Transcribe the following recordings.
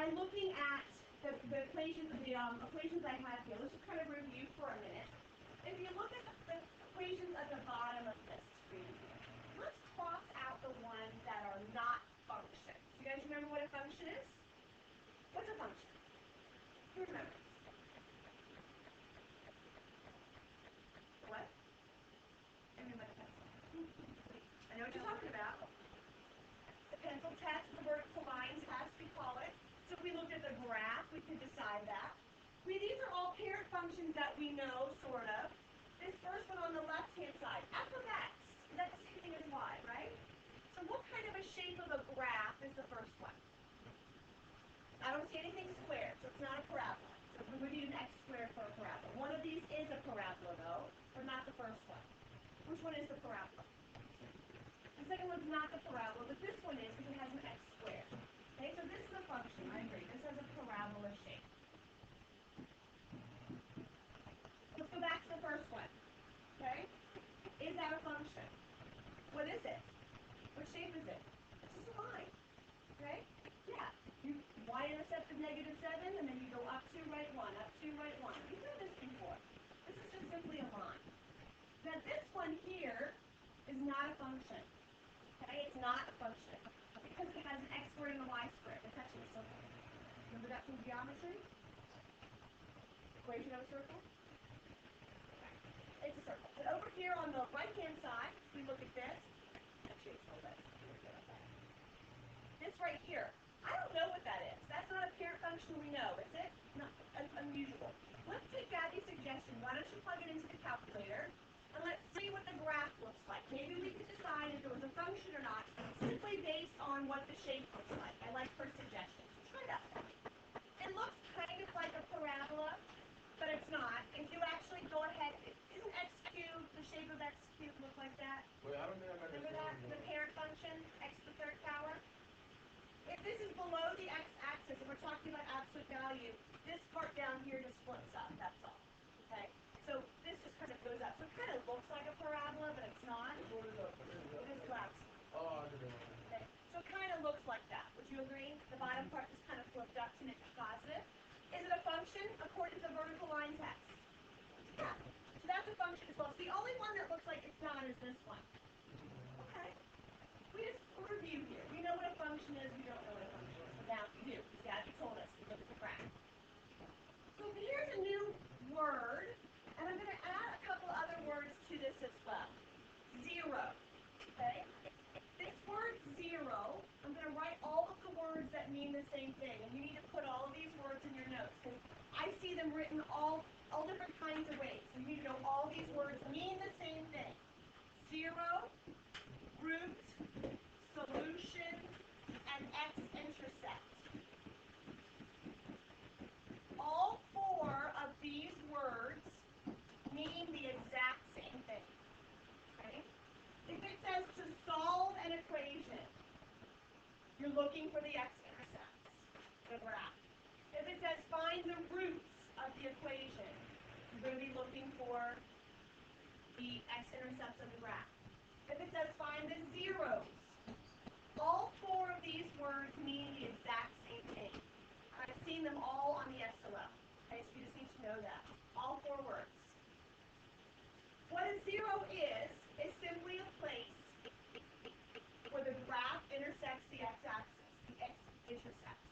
by looking at the equations I have here. Let's just kind of review for a minute. If you look at the equations at the bottom of this screen here, let's cross out the ones that are not functions. You guys remember what a function is? What's a function? Who remembers? What? Everybody pencil. I know what you're talking about. The pencil test, the vertical line test, we call it. So if we looked at the graph, we could decide that. These are all parent functions that we know, sort of. This first one on the left-hand side, f of x, is that the same thing as y, right? So what kind of a shape of a graph is the first one? I don't see anything squared, so it's not a parabola. So we would need an x squared for a parabola. One of these is a parabola, though, but not the first one. Which one is the parabola? The second one's not the parabola, but this one is because it has an x squared. Okay, so this is a function, I agree. This has a parabola shape. Let's go back to the first one. Okay? Is that a function? What is it? What shape is it? It's just a line. Okay? Yeah. Y-intercept is -7, and then you go up 2, right 1, up 2, right 1. You've heard this before. This is just simply a line. Now this one here is not a function. Okay? It's not a function. Because it has an x squared and a y squared. It's actually a circle. Remember that from geometry? Equation of a circle? It's a circle. But over here on the right-hand side, we look at this. Actually, it's a little bit. This right here. I don't know what that is. That's not a parent function we know, is it? Not unusual. Let's take Gabby's suggestion. Why don't you plug it into the calculator, and let's see what the graph looks like. Maybe we could decide if it was a function or not, simply based on what the shape looks like. I like her suggestion. Try that. It looks kind of like a parabola, but it's not. If you actually go ahead, isn't x cubed, the shape of x cubed look like that? Wait, I don't think I remember that? The parent function, x to the third power? If this is below the x-axis, and we're talking about absolute value, this part down here just splits up, that's all. Okay? So this just kind of goes up. So it kind of looks like a parabola, but it's not. It is flat. Oh, I didn't know. Okay. So it kind of looks like that. Would you agree? The bottom part just kind of flipped up to make it positive. Is it a function according to the vertical line test? Yeah. So that's a function as well. So the only one that looks like it's not is this one. Okay. We just review here. We know what a function is. We don't know what a function is. But now we do. Gabby told us. We look at the graph. So here's a new word, and I'm going to add a couple other words to this as well. Zero. Okay? This word zero, I'm going to write all of the words that mean the same thing, and you need to put all of these words in your notes, because I see them written all different kinds of ways. So you need to know all these words mean the same thing. Zero, root, solution, and x-intercept. All four of these words mean the exact same thing. Okay? If it says to solve an equation, you're looking for the x-intercepts, the graph. If it says find the roots of the equation, you're going to be looking for the x-intercepts of the graph. If it says find the zeros, all four of these words mean the exact same thing. I've seen them all on the SOL. Okay, so you just need to know that. All four words. What a zero is simply a place where the graph intersects the x-axis, the x-intercepts.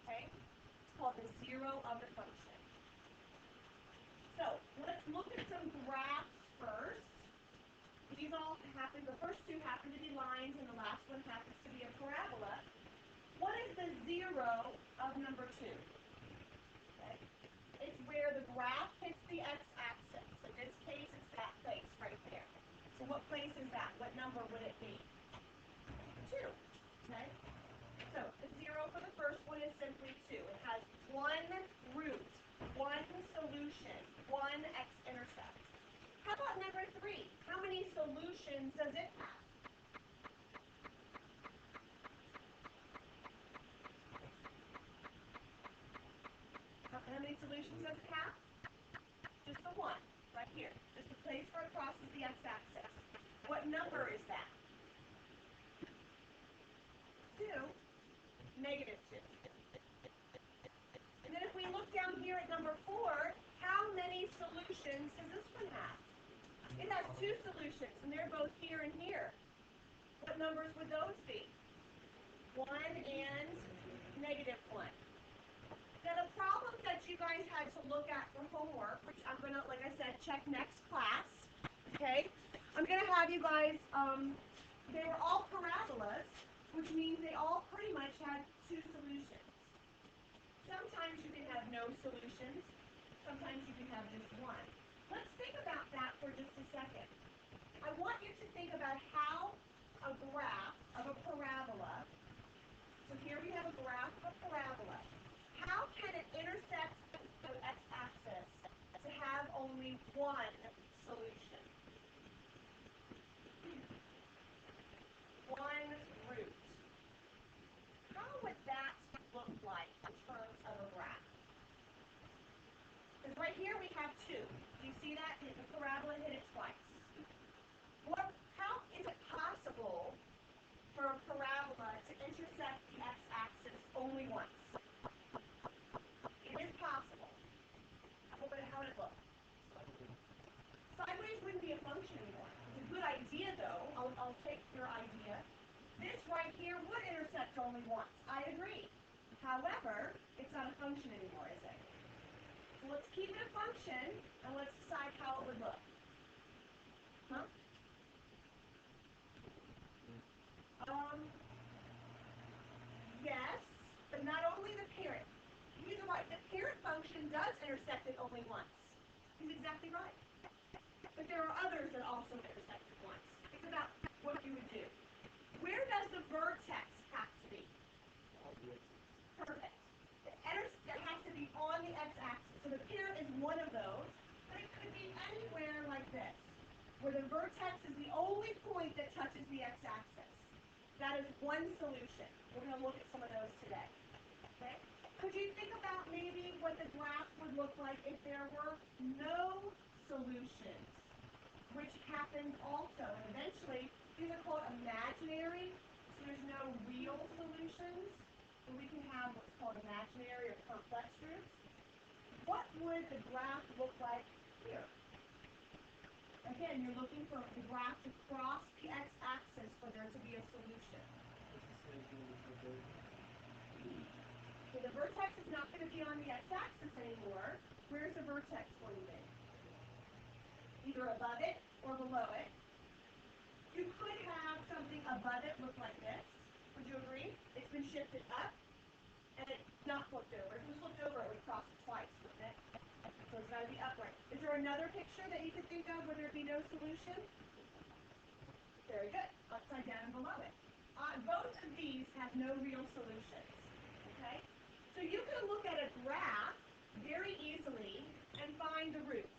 Okay? It's called the zero of the function. So, let's look at some graphs first. These all happen, the first two happen to be lines, and the last one happens to be a parabola. What is the zero of number 2? Okay. It's where the graph hits the x-axis. In this case, it's that place right there. So what place is that? What number would it be? 2. Okay. So the zero for the first one is simply 2. It has one root, one solution, one x-intercept. How about number 3? How many solutions does it have? How many solutions does it have? Just the one, right here. Just the place where it crosses the x-axis. What number is that? 2. -2. we look down here at number 4, how many solutions does this one have? It has 2 solutions, and they're both here and here. What numbers would those be? 1 and -1. Now the problems that you guys had to look at for homework, which I'm going to, like I said, check next class, okay? I'm going to have you guys, they were all parabolas, which means they all pretty much had 2 solutions. Sometimes you can have no solutions. Sometimes you can have just one. Let's think about that for just a second. I want you to think about how a graph of a parabola, so here we have a graph of a parabola, how can it intersect the x-axis to have only one solution? One root. How would that look like in terms of a graph? Because right here we have 2. Do you see that? The parabola hit it twice. How is it possible for a parabola to intersect the x-axis only once? It is possible. How would it look? Sideways wouldn't be a function anymore. It's a good idea, though. I'll take your idea. This right here would intersect only once. I agree. However, it's not a function anymore, is it? So let's keep it a function, and let's decide how it would look. Huh? Yes, but not only the parent. He's right. The parent function does intersect it only once. He's exactly right. But there are others that also intersect it once. Think about what you would do. Where does the vertex have to be? Perfect. It has to be on the x-axis. So the parent is one of those, but it could be anywhere like this, where the vertex is the only point that touches the x-axis. That is one solution. We're going to look at some of those today. Okay? Could you think about maybe what the graph would look like if there were no solutions, which happens also. And eventually, these are called imaginary, so there's no real solutions. So we can have what's called imaginary or complex roots. What would the graph look like here? Again, you're looking for the graph to cross the x-axis for there to be a solution. So the vertex is not going to be on the x-axis anymore. Where's the vertex going to be? Either above it or below it. You could have something above it look like this. Would you agree? It's been shifted up, and it's not flipped over. If it was flipped over, it would cross it twice, wouldn't it? So it's got to be upright. Is there another picture that you could think of where there'd be no solution? Very good. Upside down and below it. Both of these have no real solutions. Okay? So you can look at a graph very easily and find the roots.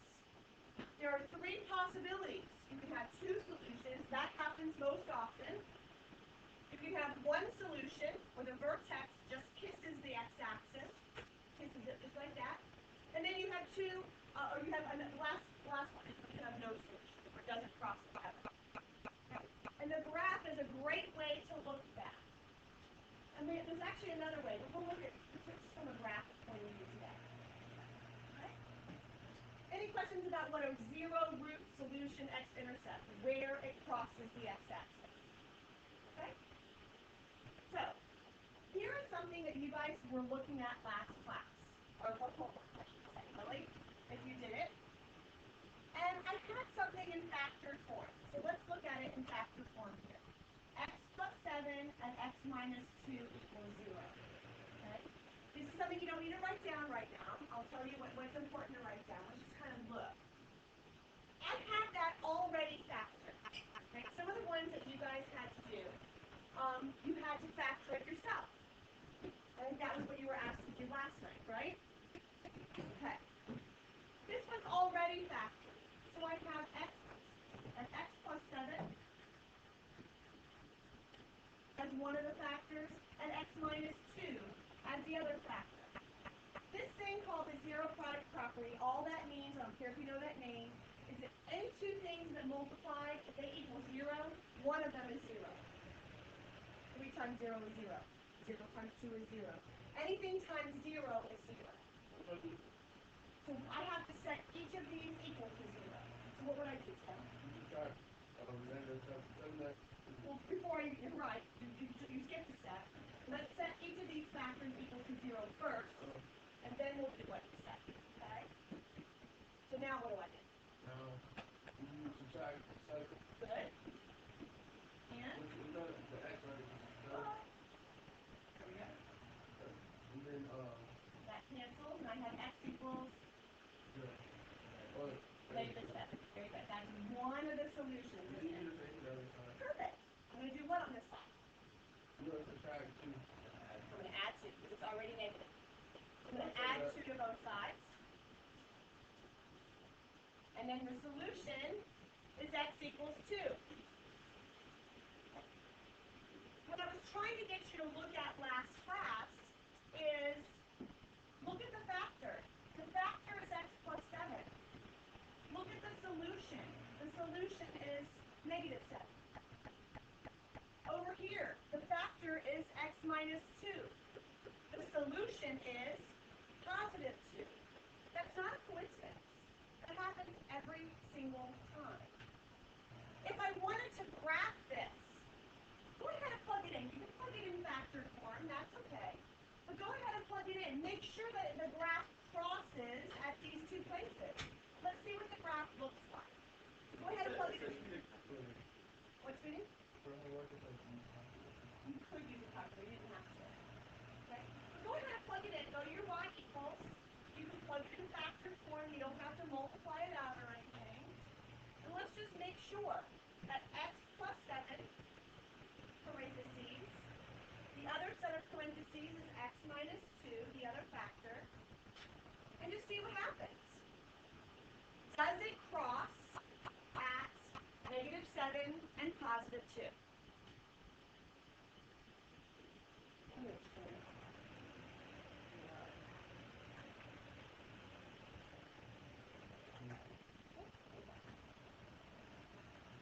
There are 3 possibilities. You can have 2 solutions. That happens most often. You can have one solution where the vertex just kisses the x-axis, kisses it just like that. And then you have 2, or you have the last one. You have no solution, or it doesn't cross the pattern. And the graph is a great way to look at that. And there's actually another way, but we'll look at just from a graphic point of view today. Okay? Any questions about what a zero root solution x-intercept, where it crosses the x-axis? Okay? So, here is something that you guys were looking at last class, or homework, I should say, really, if you did it. And I had something in factored form. So let's look at it in factored form here. X plus 7 and x minus 2 equals 0. Okay? This is something you don't need to write down right now. I'll tell you what's important to write down. Let's just kind of look. I had that already factored. Okay? Some of the ones that you guys had to do, you had to factor it yourself. I think that was what you were asked to do last night, right? Okay. This one's already factored. So I have x and x plus 7 as one of the factors, and x minus 2 as the other factor. This thing called the zero product property, all that means, I don't care if you know that name, is that any 2 things that multiply, if they equal 0, one of them is 0. 3 times 0 is 0. 0 times 2 is 0. Anything times 0 is 0. So I have to set each of these equal to 0. So what would I do, Steph? Well, before you're right, you skipped a step. Let's set each of these factors equal to 0 first, and then we'll do what you said, okay? So now what do I do? Subtract 7. Good. And? The x, right? There we go. And then, That cancels, and I have x equals negative 7. Very good. That's one of the solutions, isn't it? Perfect. I'm going to do what on this side? You're going to subtract 2. I'm going to add 2 because it's already negative. I'm going to add 2 to both sides. And then the solution is x equals 2. What I was trying to get you to look at last class is look at the factor. The factor is x plus 7. Look at the solution. The solution is negative 7. Over here, the factor is x minus 2. The solution is positive 2. That's not a coincidence. That happens every single time. If I wanted to graph this, go ahead and plug it in. You can plug it in factor form, that's okay. But go ahead and plug it in. Make sure that the graph crosses at these two places. Let's see what the graph looks like. Go ahead and plug it in. What's meaning? You could use a calculator, you didn't have to. Okay? Go ahead and plug it in. Go to your y equals. You can plug it in factor form. You don't have to multiply it out or anything. And let's just make sure that x plus 7, parentheses, the other set of parentheses is x minus 2, the other factor, and just see what happens. Does it cross at negative 7 and positive 2?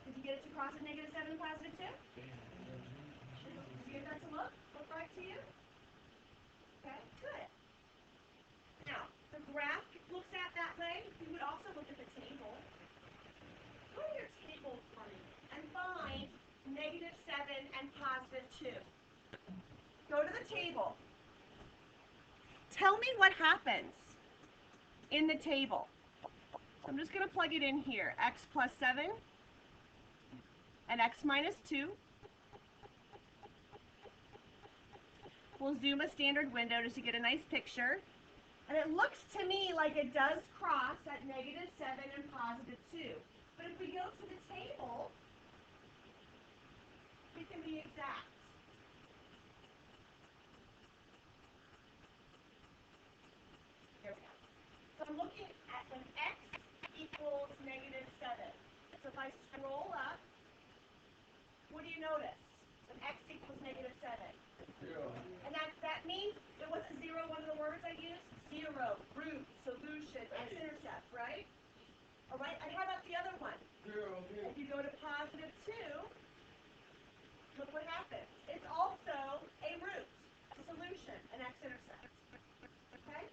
Did you get it to cross at negative 7 and positive 2? Did you get that to look right to you? Okay, good. Now, the graph looks at that way. You would also look at the table. Go to your table for me and find negative 7 and positive 2. Go to the table. Tell me what happens in the table. So I'm just going to plug it in here. X plus 7 and x minus 2. We'll zoom a standard window just to get a nice picture. And it looks to me like it does cross at negative 7 and positive 2. But if we go to the table, we can be exact. Here we go. So I'm looking at when x equals negative 7. So if I scroll up, what do you notice? When x equals negative 7. 0. And that means, it wasn't 0 one of the words I used? 0, root, solution, x-intercept, right? All right, and how about the other one? 0. If you go to positive 2, look what happens. It's also a root, a solution, an x-intercept. Okay?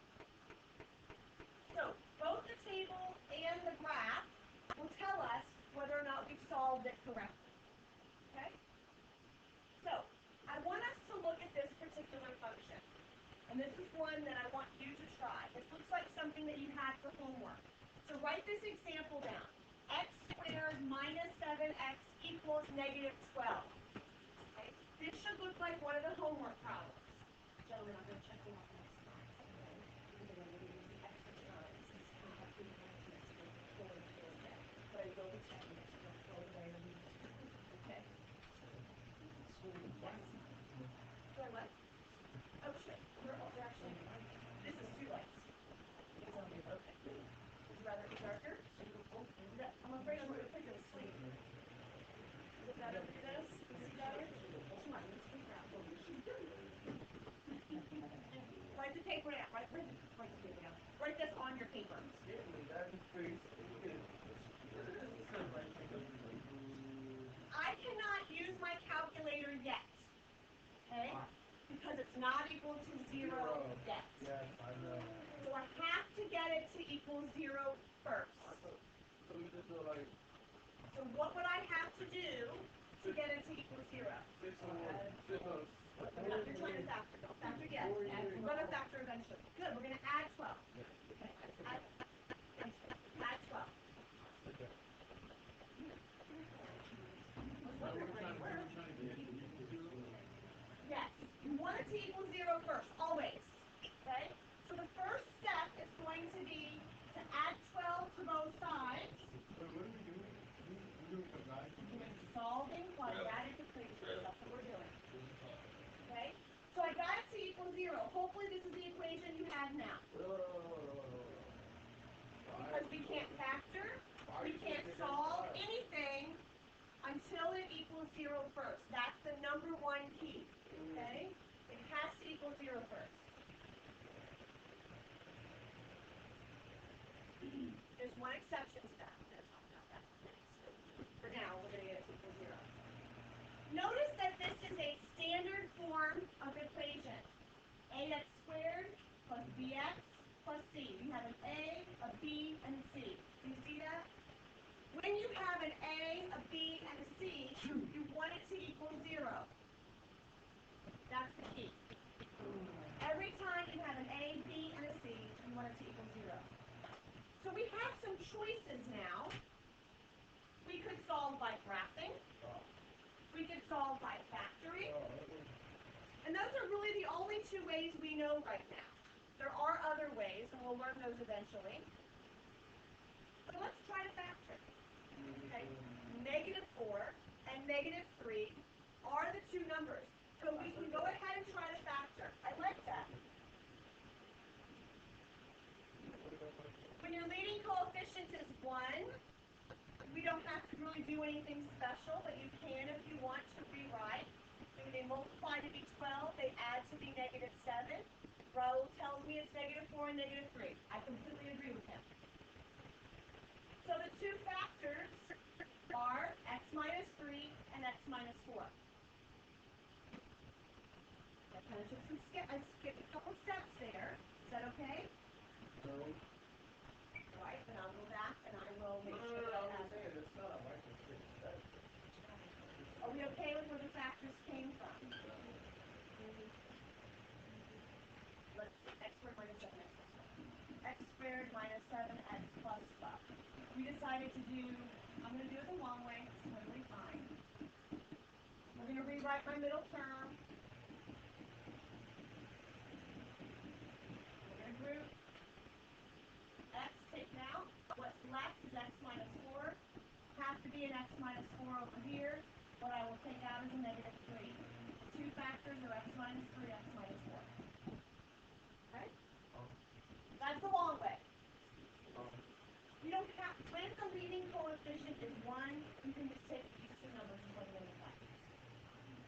So, both the table and the graph will tell us whether or not we've solved it correctly. Okay? So, I want us to look at this particular function. And this is one that I want you to try. This looks like something that you had for homework. So write this example down. X squared minus 7x equals negative 12. Okay? This should look like one of the homework problems. Gentlemen, I'm going to check you off next time. Okay? I'm going to use the extra time since we have 3 minutes next week for Thursday. But I will be checking it so don't throw it away or leave it. Okay? Yes. Do I what? Oh, sure. We're actually, this is too light. It's on me. Okay. Would you rather it be darker? I'm afraid I'm going to put you to sleep. Is it better for this? Is it better? Come on, let's figure out what we should do. Write the paper down. Write the paper down. Write this on your paper. I cannot use my calculator yet. Okay? Because it's not equal to 0 yet. Yes, I know. So I equals 0 first. So we just do like So what would I have to do to get it to equal 0? 6 on 6 on. No, you're trying to factor. Don't factor yet. And we're going to factor eventually. Good. We're going to add 12. Add 12. Yes. You want it to equal 0 first, always. Okay? So the first step is going to be to add 12 to both sides. What are we doing? We're doing quadratic. We're solving quadratic equations. That's what we're doing. Okay? So I got it to equal 0. Hopefully this is the equation you have now. Because we can't factor, we can't solve anything until it equals 0 first. That's the number one key. Okay? It has to equal 0 first. There's one exception to that. For now, we're going to get it to equal 0. Notice that this is a standard form of equation. Ax squared plus bx plus c. We have an a, a b, and a c. Do you see that? When you have an a, a b, and a c, you want it to equal 0. That's the key. Every time you have an a, b, and a c, you want it to equal 0. So we have some choices now. We could solve by graphing. We could solve by factoring. And those are really the only two ways we know right now. There are other ways, and we'll learn those eventually. So let's try to factor. Okay. -4 and -3 are the two numbers. So we can go ahead and try to factor. I like that. When your leading coefficient is 1, we don't have to really do anything special, but you can if you want to rewrite. Maybe they multiply to be 12, they add to be -7. Raul tells me it's -4 and -3. I completely agree with him. So the two factors are x minus 3 and x minus 4. I kind of took some I skipped a couple steps there. Is that okay? No. Right, then I'll go back and I will make sure that I have it. Are we okay with where the factors came from? Let's see, x squared minus 7x. X squared minus 7x plus 12. We decided to do, I'm going to do it the long way. It's totally fine. We're going to rewrite my middle term. We're going to group x taken out. What's left is x minus 4. Has to be an x minus 4 over here. What I will take out is a -3. Two factors are x minus 3, x minus 4. Okay? That's the long way. You don't have, when the leading coefficient is 1, you can just take these two numbers and plug them in the factors.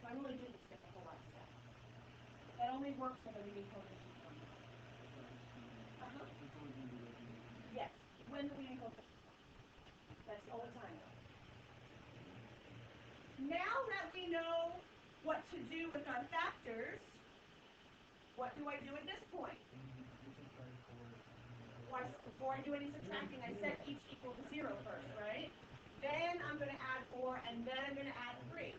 So I really didn't skip a whole lot of steps. That only works when the leading coefficient is 1. Yes, when the leading coefficient is 1. That's all the time. Now that we know what to do with our factors, what do I do at this point? Before I do any subtracting, I set each equal to 0 first, right? Then I'm going to add 4, and then I'm going to add 3.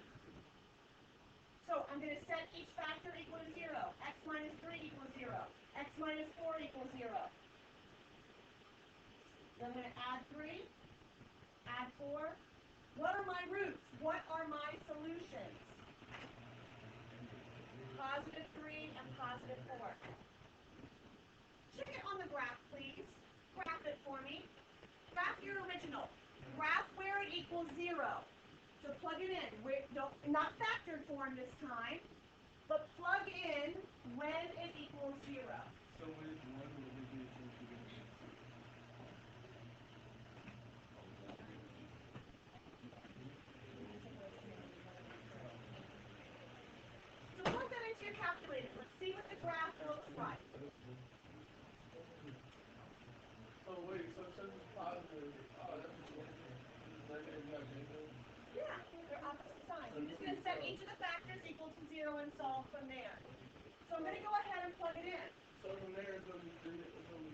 So I'm going to set each factor equal to 0. X minus 3 equals 0. X minus 4 equals 0. Then I'm going to add 3, add 4. What are my roots? What are my solutions? +3 and +4. Check it on the graph, please. Graph it for me. Graph your original. Graph where it equals 0. So plug it in. Not factored form this time, but plug in when it equals 0. So when it's 1, what would be the So plug that into your calculator. Let's see what the graph looks like. Oh, wait, so since it's positive, that's just negative, you have negative? Yeah, they're opposite signs. You're just going to set each of the factors equal to 0 and solve from there. So I'm going to go ahead and plug it in. So from there, it's going to be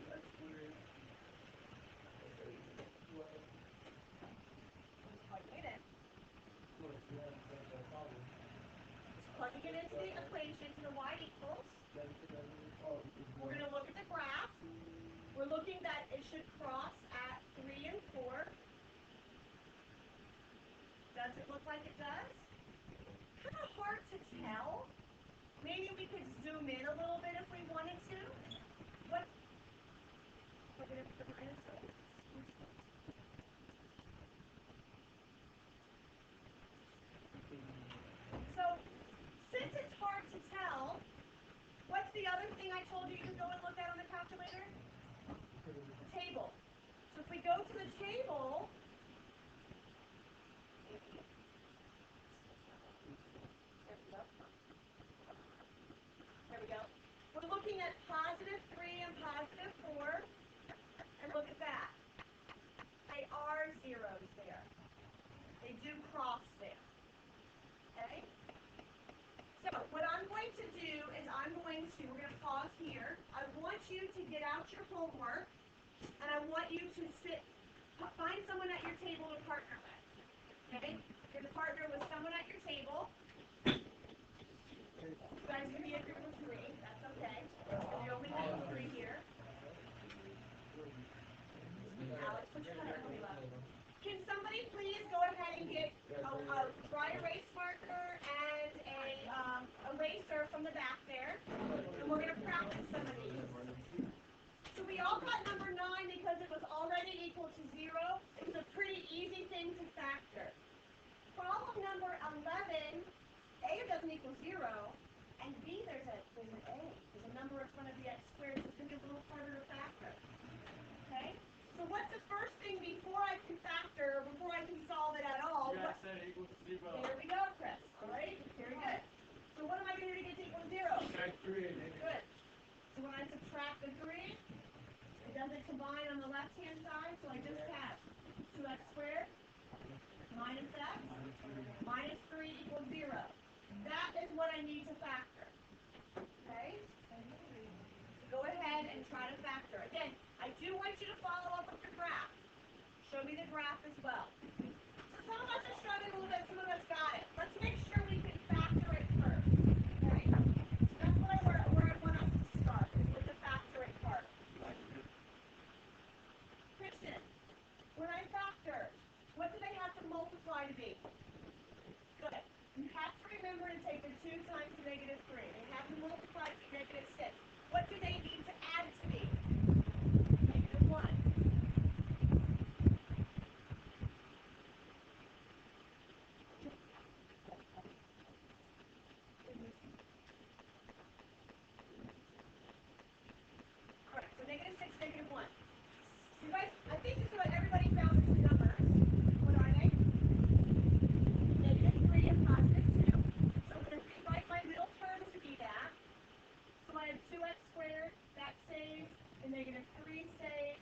x squared. the equation to the y equals. We're going to look at the graph. We're looking that it should cross at 3 and 4. Does it look like it does? Kind of hard to tell. Maybe we could zoom in a little bit if we wanted to. What? So, since it's hard to tell, what's the other thing I told you to go and look at on the calculator? Table. So if we go to the table, there we go. We're looking at positive 3 and positive 4, and look at that. They are zeros there. They do cross there. Okay? So what I'm going to do is we're going to pause here. I want you to get out your homework, and I want you to find someone at your table to partner with. Okay? You're going to partner with someone at your table. You guys can be a group of 3. That's okay. We only have 3 here. Alex, put your hand on the left. Can somebody please go ahead and get a dry erase marker and a eraser from the back there? And we're going to practice some of these. So we all got number 9 because it was already equal to 0. It's a pretty easy thing to factor. Problem number 11, A doesn't equal 0, and B there's an A. There's a number in front of the x squared, so it's going to be a little harder to factor. Okay? So what's the first thing before I can factor, before I can solve it at all? Yes, A equals 0. There we go, Chris. All right? Very good. So what am I going to do to get to equal to 0? Subtract 3. Good. So when I subtract the 3, it doesn't combine on the left-hand side, so I just have 2x squared minus x minus 3 equals 0. That is what I need to factor. Okay? Go ahead and try to factor. Again, I do want you to follow up with the graph. Show me the graph as well. Some of us are struggling a little bit, some of us got it. Let's make sure we can factor it first. Okay? That's where I want us to start, is with the factoring part. Christian, when I factor, what do they have to multiply to be? Good. You have to remember to take the 2 times the negative 3. They have to multiply to be negative 6. What do they need to add to be? Negative 1. Correct. So negative 6, negative 1. You guys, I think this is what everybody found the 2 numbers. What are they? Negative 3 and positive 2. So I'm going to rewrite my middle terms to be that. So I have 2x squared, that saves, and negative 3 saves.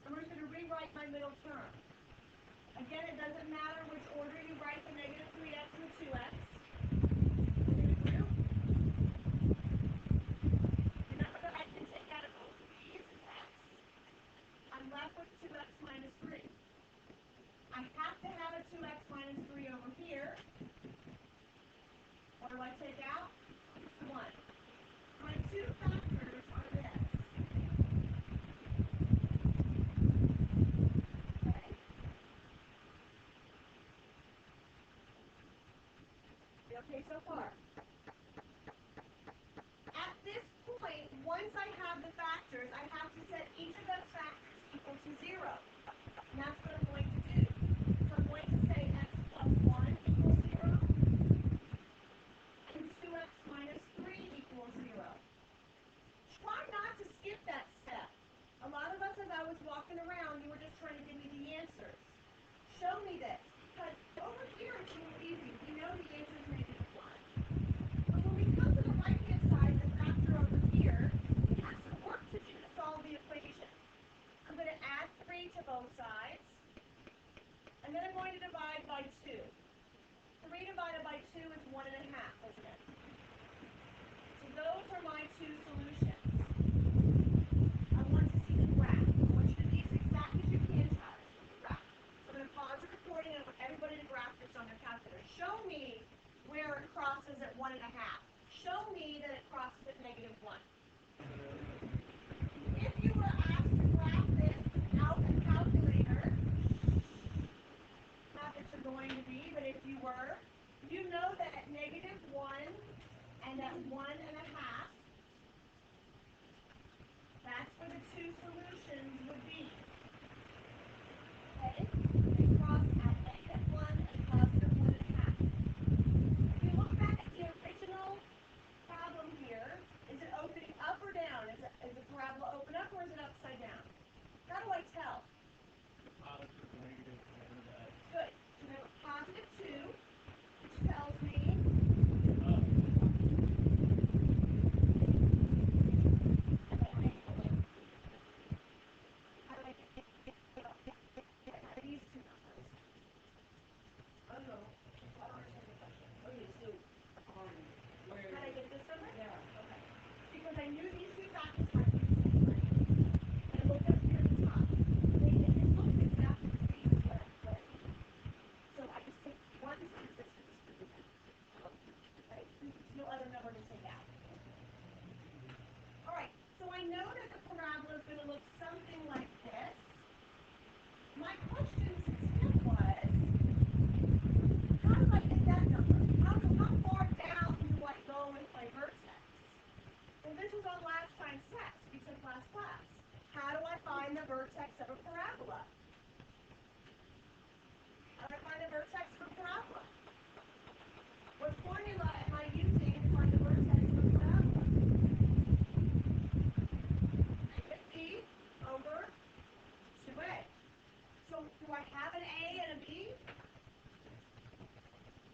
And we're just going to rewrite my middle term. Again, it doesn't matter which order you write the negative 3x and the 2x. Remember, I can take out both of these as x. I'm left with 2x minus 3. I have to have a 2x minus 3 over here. What do I take out? 1. My 2 factors are this. Okay. You okay so far? At this point, once I have the factors, I have to set each of those factors equal to 0. And that's what I'm going to do. So I'm going to say x plus 1 equals 0. And 2x minus 3 equals 0. Try not to skip that step. A lot of us, as I was walking around, you were just trying to give me the answers. Show me this. Because over here it's a little easy. We know the answer is negative 1. But when we come to the right-hand side, the factor over here, we have some work to do to solve the equation. I'm going to add 3 to both sides. And then I'm going to divide by 2. 3 divided by 2 is 1.5, isn't it? So those are my 2 solutions. I want to see the graph. I want you to be as exact as you can, Travis. The graph. So I'm going to pause the recording If you were asked to graph this without a calculator, not that you're going to be, but if you were, you know that at -1 and at 1.5, that's where the two solutions would be. Okay? They cross at -1 and +1.5. If you look back at the original problem here, is it opening up or down? Is the parabola open up or is it upside down? How do I tell? Good. So we have a +2, which tells me these two numbers. I don't know. Okay, so, where? How did I get this number? Yeah. Okay. Because I knew these two factors had to be the same, right? And I looked up here at the top. It looks exactly the same as what I put. So I just take one resistance for the other. Right? There's no other number to take out. All right. So I know that the parabola is going to look something like this. My question to Tim was, how do I get that number? How far down do I go with my vertex? Well, this was on last time's test. We took last class. How do I find the vertex of a parabola? How do I find the vertex of a parabola? What formula am I using to find the vertex of a parabola? -b over 2a. So do I have an a and a b?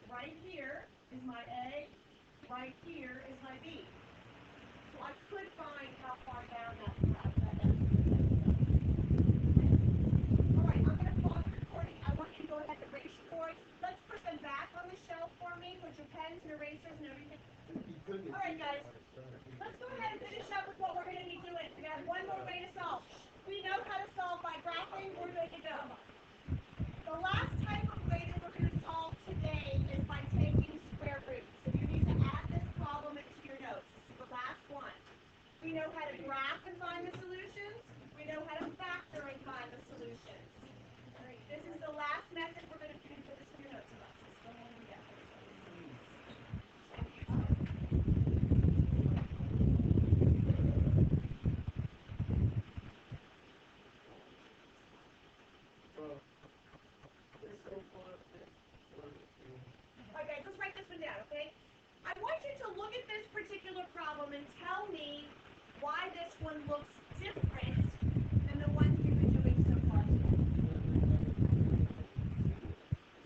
Right here is my a, right here is my b. So I could find how far down that parabola is. All right, I'm going to pause the recording. I want you to go ahead and erase your boards. Let's put them back on the shelf for me. Put your pens and erasers and everything. All right, guys. Let's go ahead and finish up with what we're going to be doing. We have one more way to solve. We know how to solve by graphing. We're good to go. The last type of way that we're going to solve today is by taking square roots. So you need to add this problem into your notes. This is the last one. We know how to graph and find the solutions. We know how to factor and find the solutions. This is the last method we're going to do for this in your notes. Don't hold them down. Okay, let's write this one down, okay? I want you to look at this particular problem and tell me why this one looks different than the ones we've been doing so far today.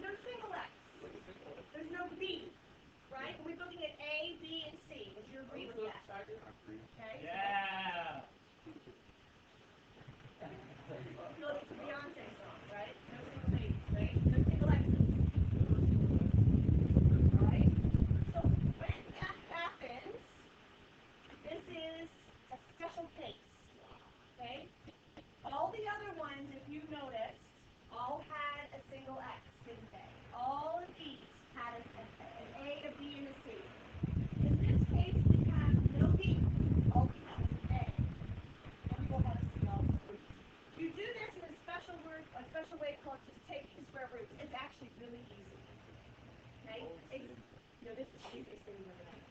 No single X. There's no B, right? We're looking at A, B, and C. Would you agree with that? Okay? Yeah. Feel like it's a Beyonce song, right? No single ladies, right? No single X's. Right? So when that happens, this is a special case. Okay? All the other ones, if you noticed, all had a single X, didn't they? All of these had an A, a B, and a C. In this case, we have no B. All we have is an A. And we will have a C also. You do this in a special way called just taking square roots. It's actually really easy. Okay? No, this is the easiest thing you've ever done.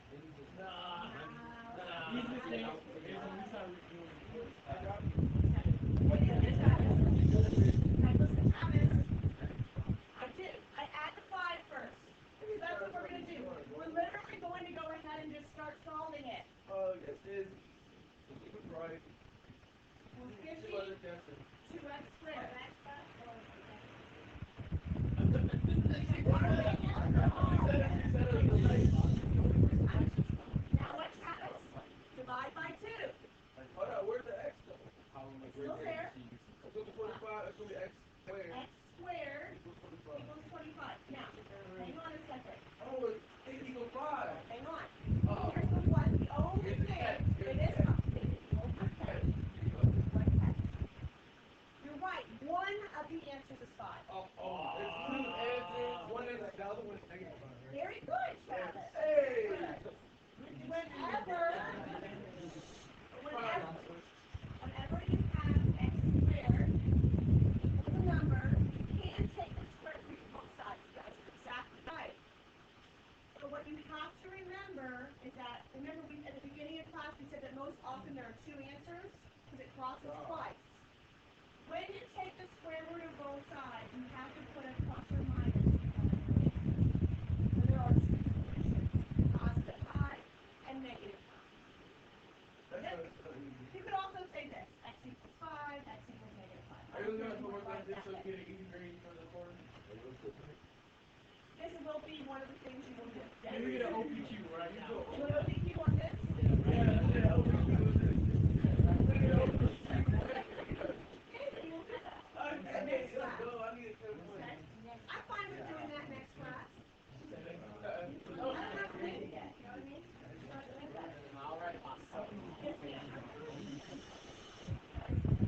What you do, Travis? Now listen, Travis. I add the 5 first. Because that's what we're going to do. We're literally going to go ahead and just start solving it. Yes, is right. Well, 50, 2x squared. Now what, Travis? Divide by 2. Hold on, where's the x though? It's still there. It's going to be 25, it's going to be x squared. X squared equals 25. Now, hang on a second. Oh, it's 8 equals 5. Hang on. Here's the one, the only thing that is complicated. You're right. One most often there are two answers because it crosses twice. When you take the square root of both sides, you have to put a plus or minus on the answer. So there are two solutions, positive pi and negative pi. You could also say this, x equals 5, x equals negative 5. Are you going to work on this so you get an easy grade for the course? This will be one of the things you will get. You get an OPQ right now. You want an OPQ on this? Yeah, OPQ on this. Next class. Go, I need a good one. I'm fine with doing that next class. I don't have to read it yet, you know what I mean? All right, awesome.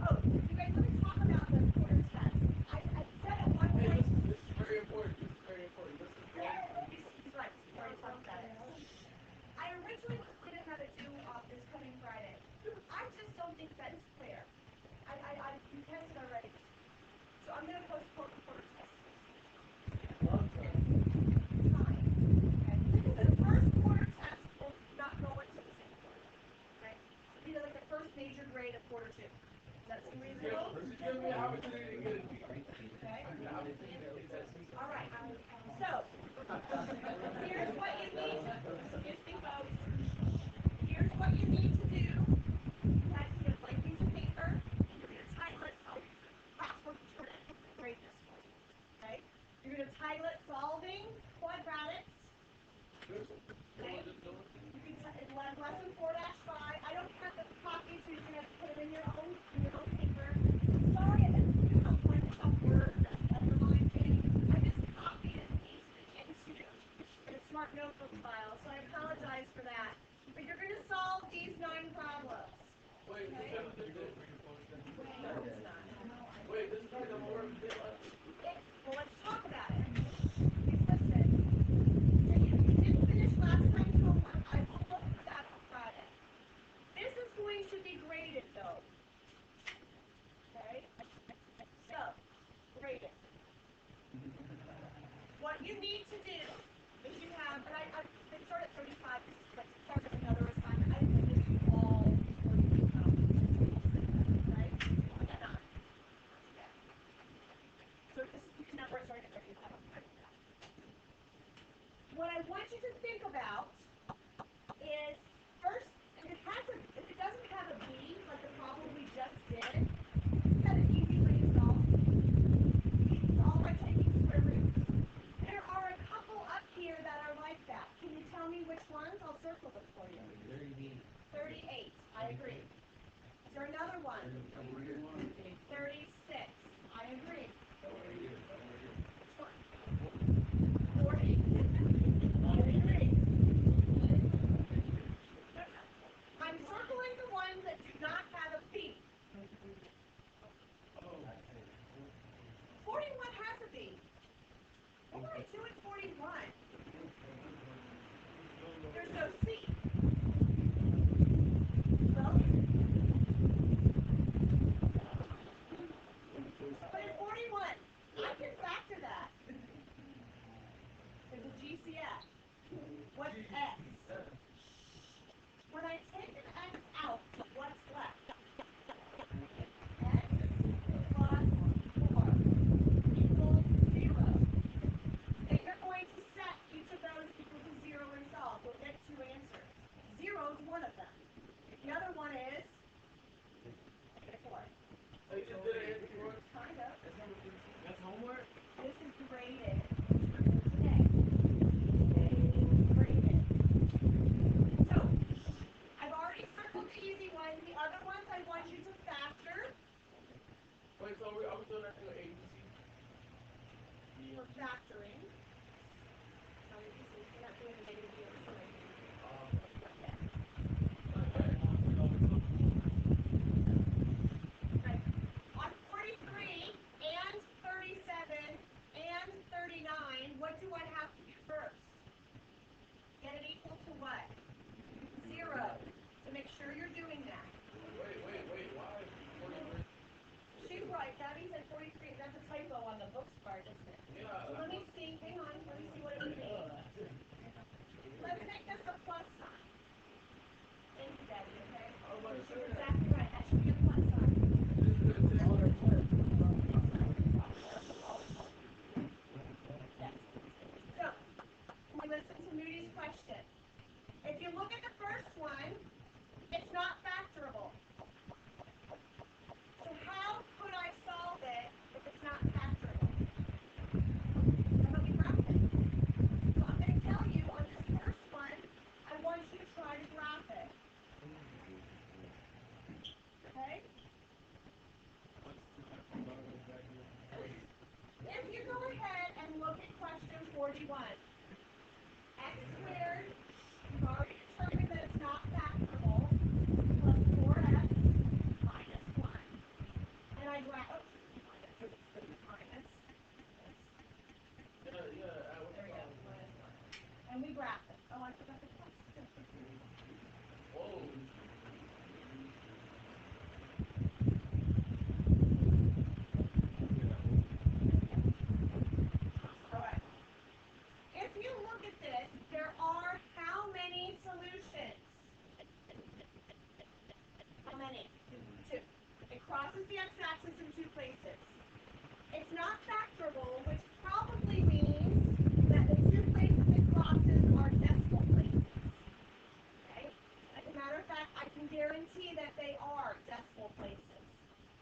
Oh, you guys, let me talk about the quarter test. I said at one Hey, point. listen, this is very important. This is very important. Listen. He's right. We already talked about it. I originally didn't have it due this coming Friday. I just don't think that is fair. You tested already. So I'm going to postpone the quarter test. Fine. Okay. Because the first quarter test will not go into the same quarter. Okay? You know, like the first major grade of quarter 2. Does that seem reasonable? Give me an opportunity to get it. Okay. All right. So, here's what you need to do. Excuse me, folks. Here's what you need to do. You have to get a blank piece of paper. You're going to title it password grade this one. Okay? You're going to title it Solving Quadratics. Okay? You can lesson 4-5. I don't have the copies, so you're going to have to put them in your own paper. Sorry, I didn't do a bunch of words that underline things. I just copied and pasted it into a smart notebook file, so I apologize for that. But you're going to solve these 9 problems. Wait, okay? no, it's not. Wait, this is like the more of this. Well, let's talk about it. Listen, if you didn't finish last time's homework, I will look for that on Friday. This is going to be graded, though. Okay? So, graded. What you need to do is you have, and I start at 35, but part of another assignment. I didn't give you all 40 right? Not. Yeah. So you can have starting at 35. What I want you to think about is first, if it doesn't have a B, like the problem we just did, it's got an easy way to solve. Solve by taking square roots. There are a couple up here that are like that. Can you tell me which ones? I'll circle them for you. 38. I agree. Is there another one? 36. I agree. Which one? 40. I agree. I'm circling the ones that do not have a P. 41 has a B. What would I do at 41? There's no C. Well, but at 41, I can factor that. There's a GCF. What's X? When I take an X out, what's left? X plus 4 equals 0. And you're going to set each of those equal to 0 and solve. We'll get 2 answers. 0 is one of them. The other one is 4. Hey, just did it. Kind of. That's homework? This is graded today. Today is graded. So, I've already circled the easy ones. The other ones I want you to factor. Wait, so are we still not doing A, B, C? We're factoring. We're not doing the negative B or the C. Right. On 43 and 37 and 39, what do I have to do first? Get it equal to what? 0. So make sure you're doing that. Wait, why? She's right. Gabby said 43. That's a typo on the books part, isn't it? Yeah. So let me see. Hang on. Let me see what it would be. Let's make this a plus sign. Thank you, Gabby, okay? You're exactly right. That should be on one side. Yes. So, when we listen to Moody's question, if you look at the first one, it's not factorable. So how could I solve it if it's not factorable? How about we graph it? So I'm going to tell you on this first one, I want you to try to graph it. Okay? If you go ahead and look at question 41, x squared, we've already determined that it's not factorable, plus 4x minus 1. And I graph, minus. Yeah, There we go, minus 1. And we graph it. Oh, I forgot the question. Whoa. Alright. If you look at this, there are how many solutions? How many? 2. It crosses the x-axis in 2 places. It's not factorable, which probably means that the 2 places it crosses are decimal places. Okay? As a matter of fact, I can guarantee that they are decimal places.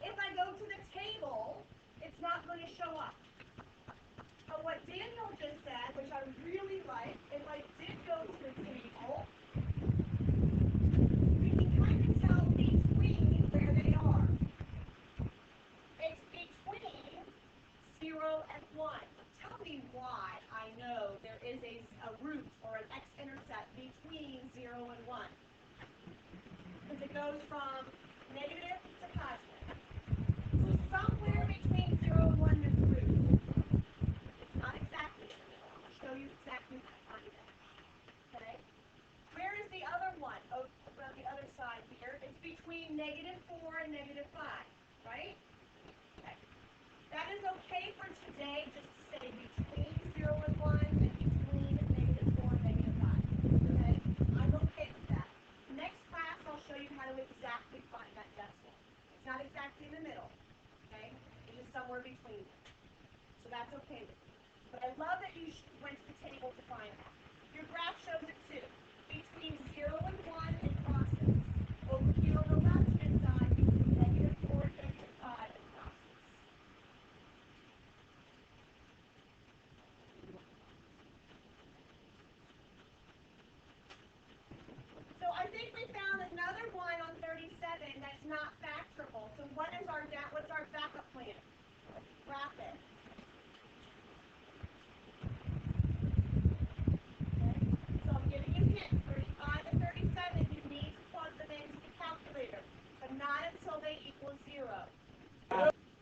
If I go to the table, it's not going to show up. But what Daniel just said, which I really like, if I did go to the table, we can kind of tell between where they are. It's between 0 and 1. Tell me why I know there is a root or an x-intercept between 0 and 1. Because it goes from negative to positive. So somewhere between 0 and 1 is the root. It's not exactly in the middle. I'll show you exactly how to find it. Okay? Where is the other one? Oh, on the other side here. It's between negative 4 and negative 5. Right? Okay. That is okay for today, just to say between 0 and 1 and between negative 4 and negative 5. Okay? I'm okay with that. Next class, I'll show you how to exactly find that decimal. It's not exactly in the middle. Okay? It's just somewhere between them. So that's okay with me. But I love that you went to the table to find that. Your graph shows it too.